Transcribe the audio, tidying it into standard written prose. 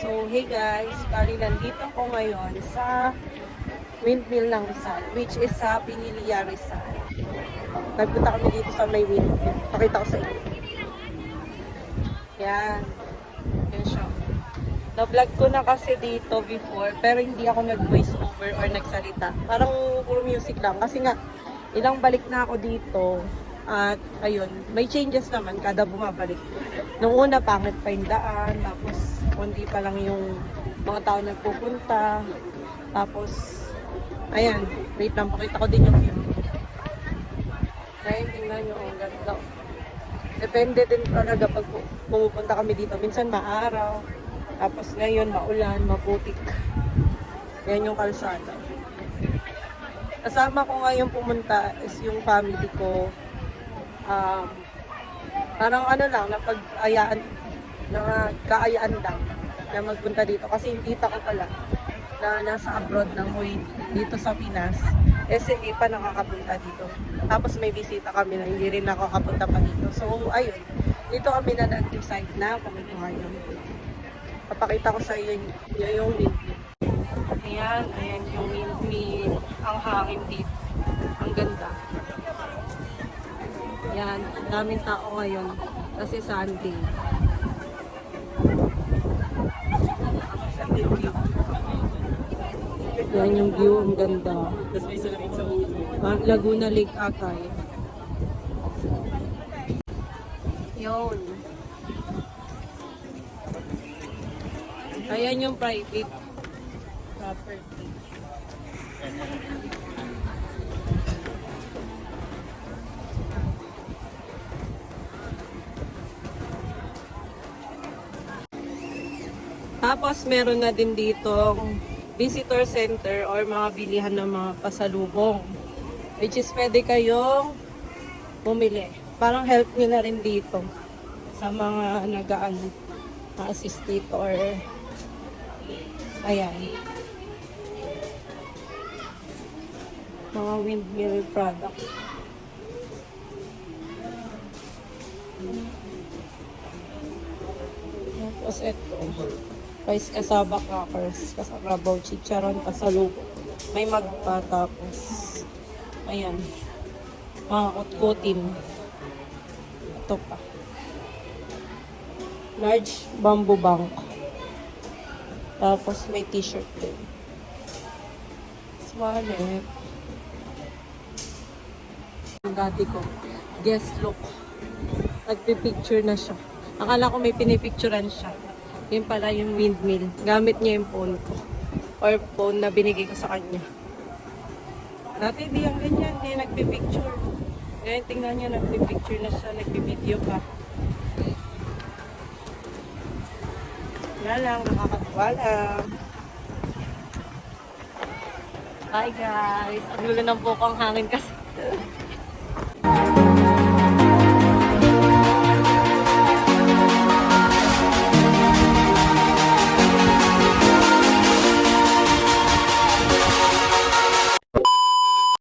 So, hey guys, bali nandito ko ngayon sa windmill ng Rizal, which is sa Pinilia Rizal. Nagpunta kami dito sa may windmill. Pakita ko sa inyo. Yan. Yan siya. Na-vlog ko na kasi dito before, pero hindi ako nag-voice over or nagsalita. Parang puro music lang. Kasi nga, ilang balik na ako dito. At ayun, may changes naman kada bumabalik. Nung una, pangit pa yung daan. Tapos, kundi pa lang yung mga tao nagpupunta. Tapos, ayan, wait lang, pakita ko din yung view. Ayun, tingnan nyo, ang ganda. Depende din talaga pag pumupunta kami dito. Minsan maaraw. Tapos ngayon, maulan, maputik. Yan yung kalsada. Kasama ko ngayon pumunta is yung family ko. Parang ano lang, napag-ayaan, kaayaan lang na magpunta dito. Kasi yung tita ko pala na nasa abroad ng dito sa Pinas, hindi pa nakakapunta dito. Tapos may bisita kami na hindi rin nakakapunta pa dito. So, ayun. Dito kami na nag-decide na pumunta ngayon. Papakita ko sa iyo yung windmill. Ayan yung windmill. Ang hangin dito. Ang ganda. Yan, daming tao ngayon kasi Sunday. Yan yung view, ang ganda. Laguna Lake Akay. Yun. Ayan yung private property. Tapos meron na din dito visitor center or mga bilihan ng mga pasalubong. Which is pwede kayong bumili. Parang help nyo na rin dito sa mga na-assist dito or ayan. Mga windmill product. Tapos ito. Rice kasaba crackers, kasabaw, chicharon, pasalubong. May magpa tapos. Ayan. Mga kutkutin. Ito pa. Large bamboo bank. Tapos may t-shirt din. Wallet. Ang dati ko. Guest look. Nagpipicture na siya. Akala ko may pinipicturean siya. Yun pala yung windmill. Gamit niya yung phone ko. Or phone na binigay ko sa kanya. Dati di yung ganyan. Hindi nagpipicture. Ngayon tingnan niya nagpipicture na siya. Nagpipideo pa. Wala lang. Nakakatuwa lang. Hi guys. Ang gulo ng buko ang hangin kasi.